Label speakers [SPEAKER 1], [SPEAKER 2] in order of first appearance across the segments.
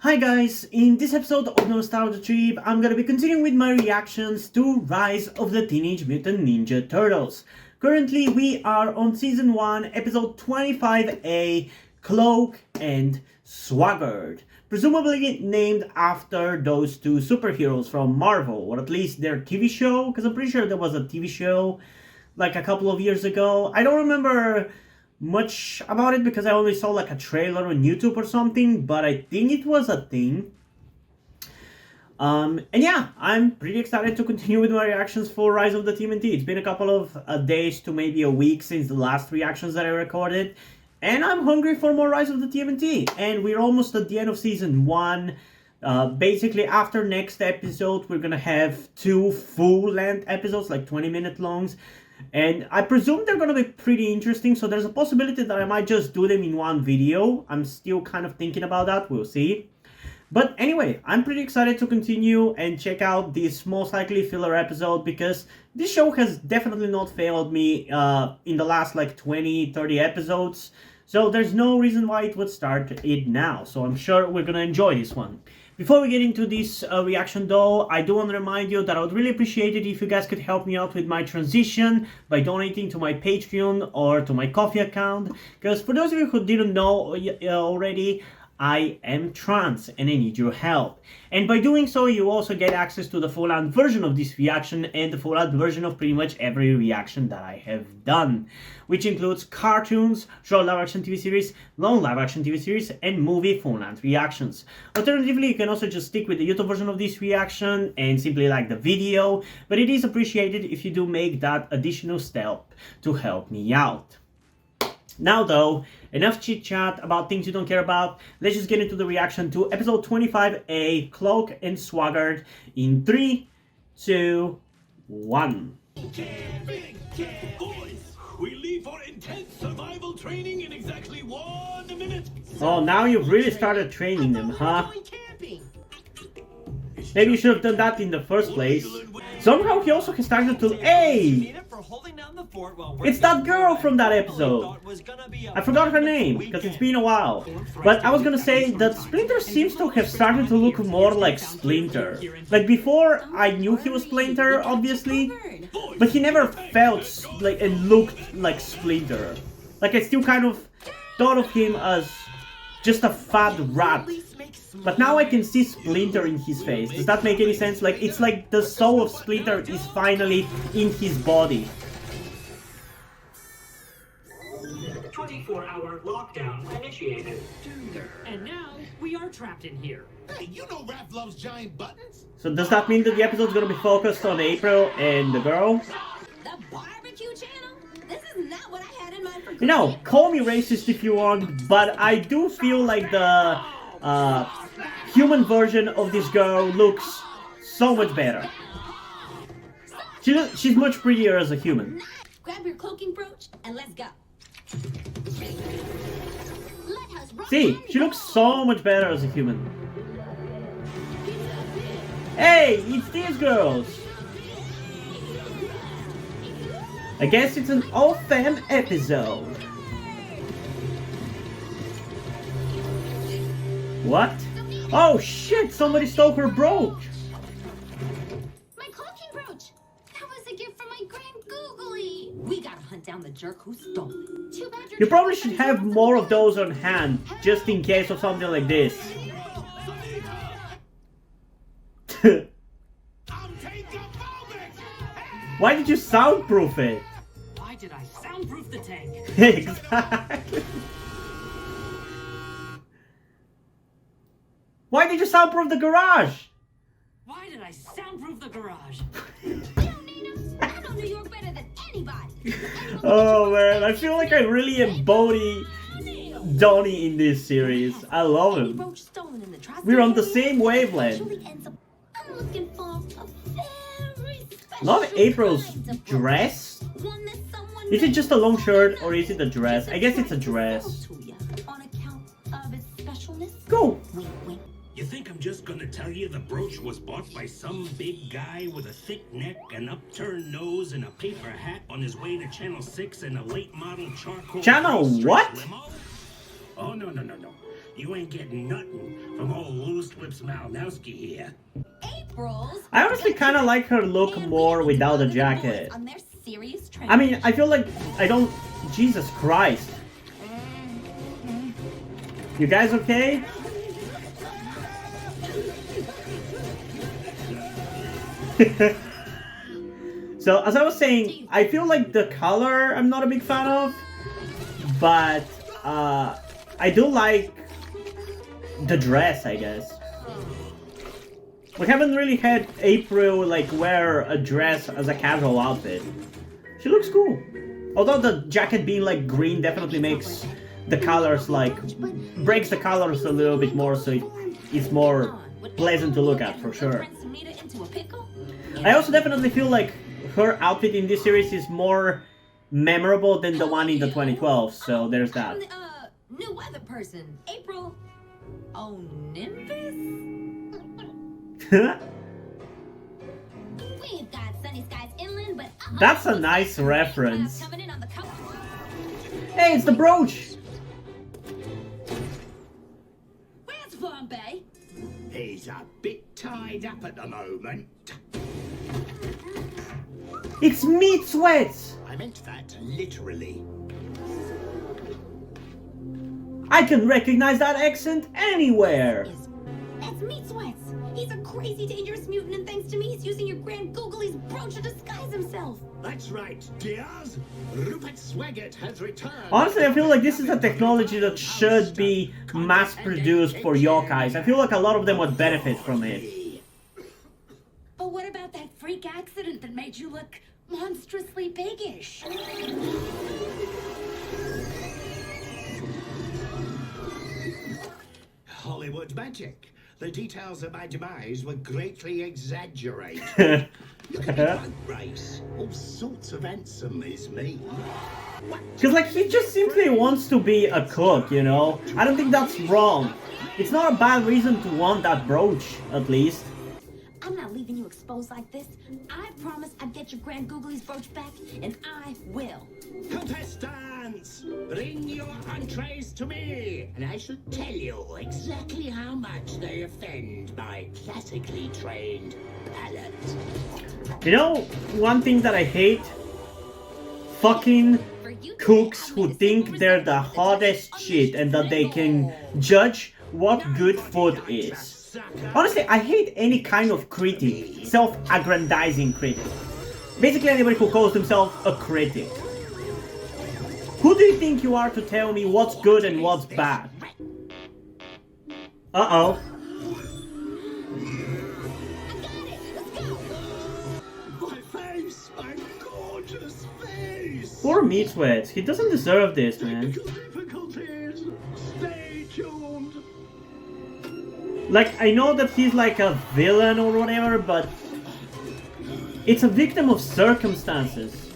[SPEAKER 1] Hi guys, in this episode of Nostalgia Trip, I'm gonna be continuing with my reactions to Rise of the Teenage Mutant Ninja Turtles. Currently, we are on Season 1, Episode 25A, Cloak and Swaggart. Presumably named after those two superheroes from Marvel, or at least their TV show, because I'm pretty sure there was a TV show like a couple of years ago. I don't remember much about it because I only saw like a trailer on YouTube or something, but I think it was a thing. And yeah, I'm pretty excited to continue with my reactions for Rise of the TMNT. It's been a couple of days to maybe a week since the last reactions that I recorded, and I'm hungry for more Rise of the TMNT. And we're almost at the end of Season 1. Basically, after next episode, we're gonna have 2 full-length episodes, like 20-minute longs. And I presume they're going to be pretty interesting, so there's a possibility that I might just do them in one video. I'm still kind of thinking about that, we'll see. But anyway, I'm pretty excited to continue and check out this most likely filler episode, because this show has definitely not failed me in the last like 20-30 episodes. So there's no reason why it would start it now, so I'm sure we're going to enjoy this one. Before we get into this reaction though, I do want to remind you that I would really appreciate it if you guys could help me out with my transition by donating to my Patreon or to my Ko-fi account. Because for those of you who didn't know already, I am trans and I need your help. And by doing so, you also get access to the full-length version of this reaction and the full-length version of pretty much every reaction that I have done, which includes cartoons, short live-action TV series, long live-action TV series, and movie full-length reactions. Alternatively, you can also just stick with the YouTube version of this reaction and simply like the video, but it is appreciated if you do make that additional step to help me out. Now though, enough chit chat about things you don't care about. Let's just get into the reaction to episode 25A, Cloak and Swaggart, in 3, 2, 1.
[SPEAKER 2] Boys, we leave for intense survival training in exactly 1 minute.
[SPEAKER 1] Oh, now you've really started training them, huh? Maybe you should have done that in the first place. Somehow he also has started to... Hey! It's that girl from that episode. I forgot her name, because it's been a while. But I was gonna say that Splinter seems to have started to look more like Splinter. Like before, I knew he was Splinter, obviously. But he never felt like and looked like Splinter. Like I still kind of thought of him as just a fat rat. But now I can see Splinter in his face. Does that make any sense? Like, it's like the soul of Splinter is finally in his body.
[SPEAKER 3] 24-hour lockdown initiated.
[SPEAKER 4] And now we are trapped in here.
[SPEAKER 2] Hey, you know Raph loves giant buttons.
[SPEAKER 1] So does that mean that the episode's gonna be focused on April and the girl?
[SPEAKER 5] The barbecue channel? This is not what I had in mind for...
[SPEAKER 1] You know, call me racist if you want, but I do feel like the human version of this girl looks so much better. She's much prettier as a human.
[SPEAKER 5] Grab your cloaking brooch and let's go.
[SPEAKER 1] See, she looks so much better as a human. Hey, it's these girls! I guess it's an all-femme episode. What? Oh shit, somebody stole her brooch!
[SPEAKER 5] My cloaking brooch! That was a gift from my Grand Googly! We gotta hunt down the jerk who stole it. Too bad
[SPEAKER 1] You probably should have more of those on hand, just in case of something like this. Why did you soundproof it?
[SPEAKER 4] Why did I soundproof the tank?
[SPEAKER 1] Exactly. Why did you soundproof the garage?
[SPEAKER 4] Why did I soundproof the garage?
[SPEAKER 5] I know New York better than anybody.
[SPEAKER 1] Oh man, I feel like I really embody Donnie in this series. I love him. We're on the same wavelength.
[SPEAKER 5] I'm looking for a very special
[SPEAKER 1] Love April's dress. Is it just a long shirt or is it a dress? I guess it's a dress.
[SPEAKER 5] On account of its specialness.
[SPEAKER 1] Go!
[SPEAKER 2] You think I'm just gonna tell you the brooch was bought by some big guy with a thick neck, an upturned nose, and a paper hat on his way to Channel 6 in a late model charcoal...
[SPEAKER 1] Channel what?
[SPEAKER 2] Limo? Oh, no. You ain't getting nothing from old Loose Lips Malnowski here.
[SPEAKER 5] April's.
[SPEAKER 1] I honestly kind of like her look more without the jacket.
[SPEAKER 5] On their serious trend.
[SPEAKER 1] I mean, I feel like I don't... Jesus Christ. You guys okay? So, as I was saying, I feel like the color I'm not a big fan of, but I do like the dress, I guess. We haven't really had April like wear a dress as a casual outfit. She looks cool. Although the jacket being like green definitely makes the colors like breaks the colors a little bit more, so it's more pleasant to look at for sure. I also definitely feel like her outfit in this series is more memorable than the one in the 2012, so there's that.
[SPEAKER 5] New weather person, April. Oh, Nimbus? We've got sunny skies inland, but
[SPEAKER 1] That's a nice reference.
[SPEAKER 5] coming in on the coast.
[SPEAKER 1] Hey, it's the brooch!
[SPEAKER 5] Where's Bombay?
[SPEAKER 2] He's a bit tied up at the moment.
[SPEAKER 1] It's Meat Sweats!
[SPEAKER 2] I meant that literally.
[SPEAKER 1] I can recognize that accent anywhere!
[SPEAKER 5] That's Meat Sweats. He's a crazy, dangerous mutant, and thanks to me, he's using your Grand Googly's brooch to disguise himself.
[SPEAKER 2] That's right, dears. Rupert Swaggart has returned.
[SPEAKER 1] Honestly, I feel like this is a technology that should be mass-produced for yokais. I feel like a lot of them would benefit from it.
[SPEAKER 5] But what about that freak accident that made you look monstrously biggish?
[SPEAKER 2] Hollywood magic. The details of my demise were greatly exaggerated. Look at that race. All sorts of handsome is me.
[SPEAKER 1] Because, like, he just simply wants to be a cook, you know? I don't think that's wrong. It's not a bad reason to want that brooch, at least.
[SPEAKER 5] I'm not leaving you exposed like this. I promised I'd get your Grand Googly's brooch back, and I will.
[SPEAKER 2] Contestants, bring your entrees to me, and I shall tell you exactly how much they offend my classically trained palate.
[SPEAKER 1] You know, one thing that I hate? Fucking cooks who think they're the hottest shit and that they can judge what good food is. Honestly, I hate any kind of critic, self-aggrandizing critic. Basically anybody who calls themselves a critic. Who do you think you are to tell me what's good and what's bad? Uh-oh.
[SPEAKER 2] My face, my gorgeous face.
[SPEAKER 1] Poor Meat Sweats, he doesn't deserve this, man.
[SPEAKER 2] Difficulties. Stay tuned.
[SPEAKER 1] Like, I know that he's like a villain or whatever, but it's a victim of circumstances.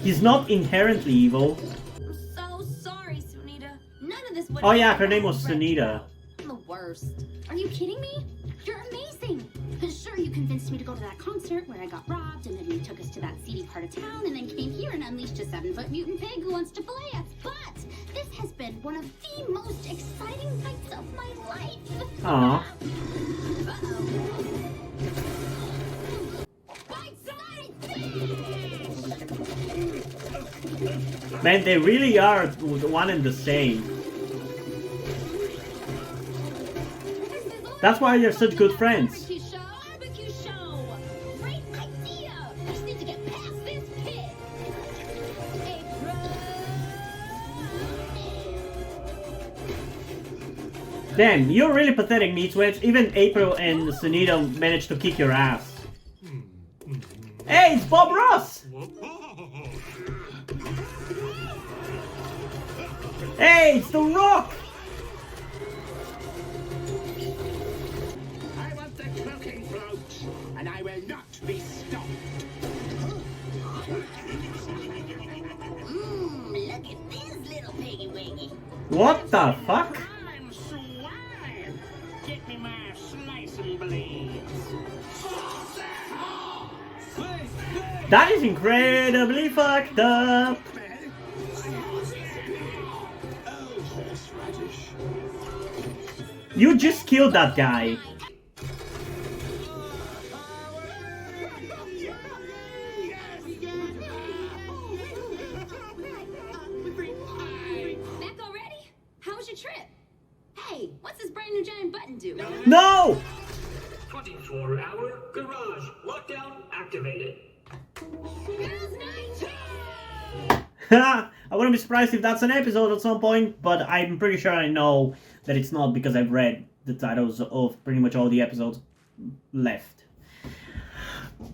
[SPEAKER 1] He's not inherently evil.
[SPEAKER 5] I'm so sorry, Sunita. None of this would
[SPEAKER 1] Oh yeah, her name was Sunita.
[SPEAKER 5] I'm the worst.
[SPEAKER 6] Are you kidding me? You're amazing. Sure, you convinced me to go to that concert where I got robbed, and then you took us to that seedy part of town, and then came here and unleashed a 7-foot mutant pig who wants to fillet us. But this has been one of the most exciting nights of my life.
[SPEAKER 1] Aww. Man, they really are one and the same. That's why they're such good friends.
[SPEAKER 5] Barbecue show. Great idea. Just need to get past this pit.
[SPEAKER 1] Damn, you're really pathetic, Meat Sweats. Even April and Sunita managed to kick your ass. Hey, it's Bob Ross! Hey, it's The Rock!
[SPEAKER 2] I want the cloaking brooch, and I will not be stopped.
[SPEAKER 5] Look at this little piggy wiggy.
[SPEAKER 1] What the fuck?
[SPEAKER 2] I'm swine. Get me my slicing blades.
[SPEAKER 1] That is incredibly fucked up!
[SPEAKER 2] Oh, horseradish.
[SPEAKER 1] You just killed that guy.
[SPEAKER 6] Back already? How was your trip? Hey, what's this brand new giant button do?
[SPEAKER 1] No!
[SPEAKER 3] 24-hour garage lockdown activated.
[SPEAKER 6] Girls' night!
[SPEAKER 1] I wouldn't be surprised if that's an episode at some point, but I'm pretty sure I know that it's not because I've read the titles of pretty much all the episodes left.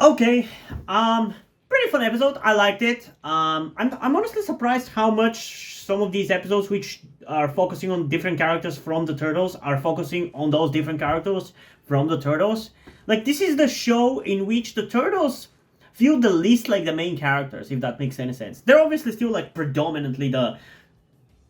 [SPEAKER 1] Okay, pretty fun episode. I liked it. I'm honestly surprised how much some of these episodes, which are focusing on different characters from the Turtles, are focusing on those different characters from the Turtles. Like, this is the show in which the Turtles feel the least like the main characters, if that makes any sense. They're obviously still like predominantly the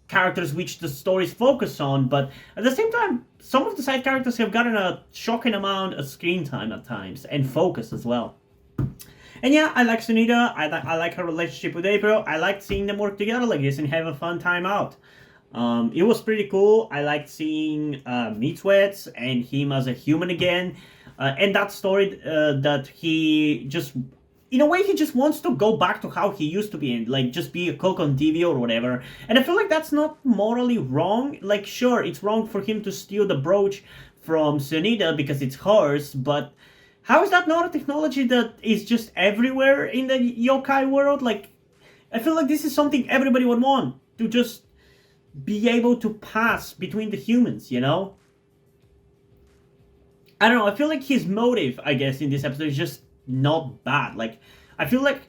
[SPEAKER 1] characters which the stories focus on, but at the same time, some of the side characters have gotten a shocking amount of screen time at times, and focus as well. And yeah, I like Sunita, I like her relationship with April, I liked seeing them work together like this and have a fun time out. It was pretty cool. I liked seeing Meat Sweats and him as a human again, and that story that he just, in a way, he just wants to go back to how he used to be and like just be a cook on TV or whatever. And I feel like that's not morally wrong. Like, sure, it's wrong for him to steal the brooch from Sunita because it's hers, but how is that not a technology that is just everywhere in the yokai world? Like, I feel like this is something everybody would want, to just be able to pass between the humans, you know? I don't know, I feel like his motive, I guess, in this episode is just not bad. Like, I feel like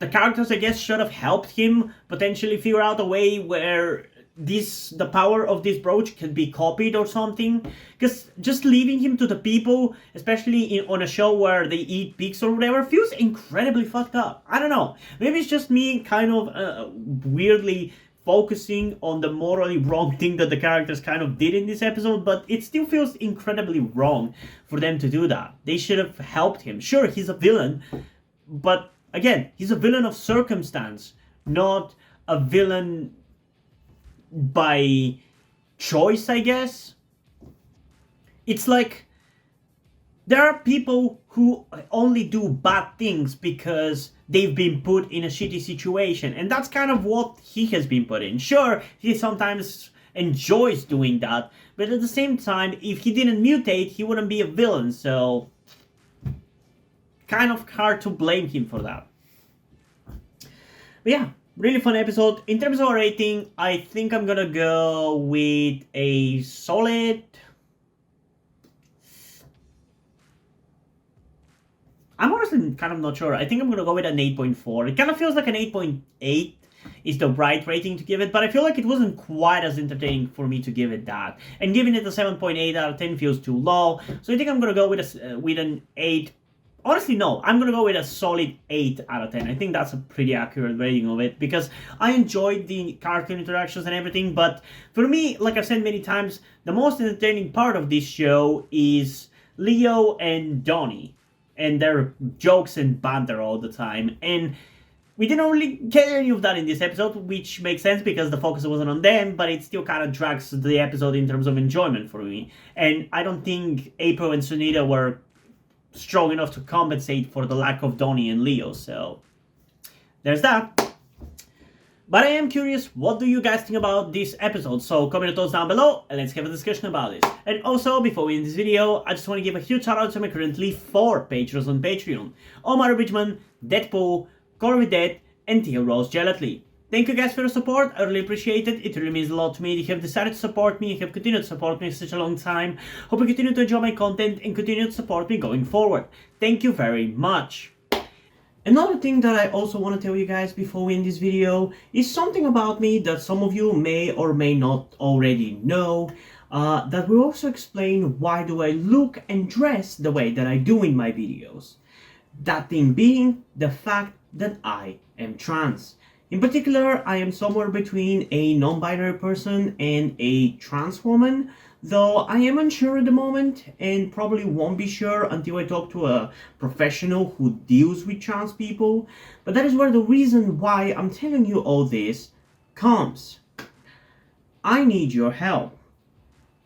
[SPEAKER 1] the characters, I guess, should have helped him potentially figure out a way where the power of this brooch can be copied or something. Because just leaving him to the people, especially on a show where they eat pigs or whatever, feels incredibly fucked up. I don't know. Maybe it's just me kind of weirdly focusing on the morally wrong thing that the characters kind of did in this episode, but it still feels incredibly wrong for them to do that. They should have helped him. Sure, he's a villain, but again, he's a villain of circumstance, not a villain by choice, I guess. It's like there are people who only do bad things because they've been put in a shitty situation, and that's kind of what he has been put in. Sure, he sometimes enjoys doing that, but at the same time, if he didn't mutate, he wouldn't be a villain, so kind of hard to blame him for that. But yeah, really fun episode. In terms of our rating, I think I'm gonna go with a solid... I'm honestly kind of not sure. I think I'm gonna go with an 8.4. It kind of feels like an 8.8 is the right rating to give it, but I feel like it wasn't quite as entertaining for me to give it that. And giving it a 7.8 out of 10 feels too low, so I think I'm gonna go with an 8. Honestly, no, I'm gonna go with a solid 8 out of 10. I think that's a pretty accurate rating of it, because I enjoyed the cartoon interactions and everything, but for me, like I've said many times, the most entertaining part of this show is Leo and Donnie, and their jokes and banter all the time, and we didn't really get any of that in this episode, which makes sense because the focus wasn't on them, but it still kind of drags the episode in terms of enjoyment for me, and I don't think April and Sunita were strong enough to compensate for the lack of Donnie and Leo, so there's that. But I am curious, what do you guys think about this episode? So comment your thoughts down below and let's have a discussion about this. And also, before we end this video, I just want to give a huge shout out to my currently 4 patrons on Patreon: Omar Richmond, Deadpool, Corey Dead, and Theo Rose Gelatly. Thank you guys for your support, I really appreciate it. It really means a lot to me. You have decided to support me, you have continued to support me for such a long time. Hope you continue to enjoy my content and continue to support me going forward. Thank you very much. Another thing that I also want to tell you guys before we end this video is something about me that some of you may or may not already know, that will also explain why do I look and dress the way that I do in my videos. That thing being the fact that I am trans. In particular, I am somewhere between a non-binary person and a trans woman, though I am unsure at the moment and probably won't be sure until I talk to a professional who deals with trans people. But that is where the reason why I'm telling you all this comes. I need your help.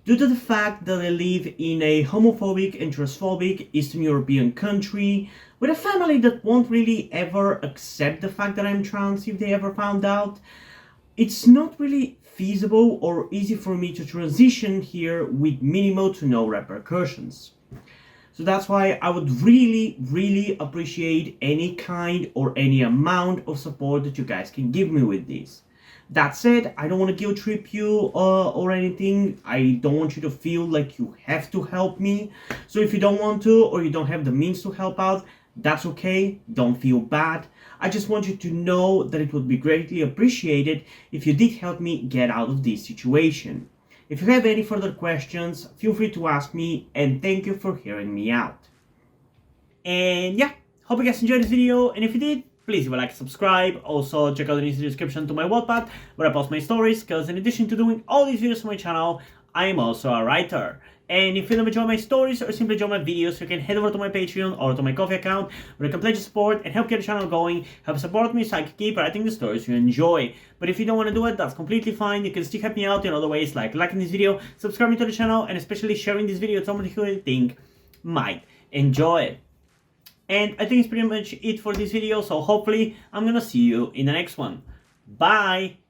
[SPEAKER 1] Due to the fact that I live in a homophobic and transphobic Eastern European country with a family that won't really ever accept the fact that I'm trans if they ever found out, it's not really feasible or easy for me to transition here with minimal to no repercussions. So that's why I would really appreciate any kind or any amount of support that you guys can give me with this. That said, I don't want to guilt trip you or anything. I don't want you to feel like you have to help me. So if you don't want to or you don't have the means to help out, that's okay. Don't feel bad. I just want you to know that it would be greatly appreciated if you did help me get out of this situation. If you have any further questions, feel free to ask me, and thank you for hearing me out. And yeah, hope you guys enjoyed this video, and if you did, please leave a like and subscribe. Also, check out the link in the description to my Wattpad, where I post my stories, because in addition to doing all these videos on my channel, I am also a writer. And if you don't enjoy my stories or simply enjoy my videos, you can head over to my Patreon or to my Ko-fi account, where you can pledge support and help get the channel going, help support me so I can keep writing the stories you enjoy. But if you don't want to do it, that's completely fine. You can still help me out in other ways, like liking this video, subscribing to the channel, and especially sharing this video with somebody who you think might enjoy it. And I think it's pretty much it for this video, so hopefully I'm gonna see you in the next one. Bye!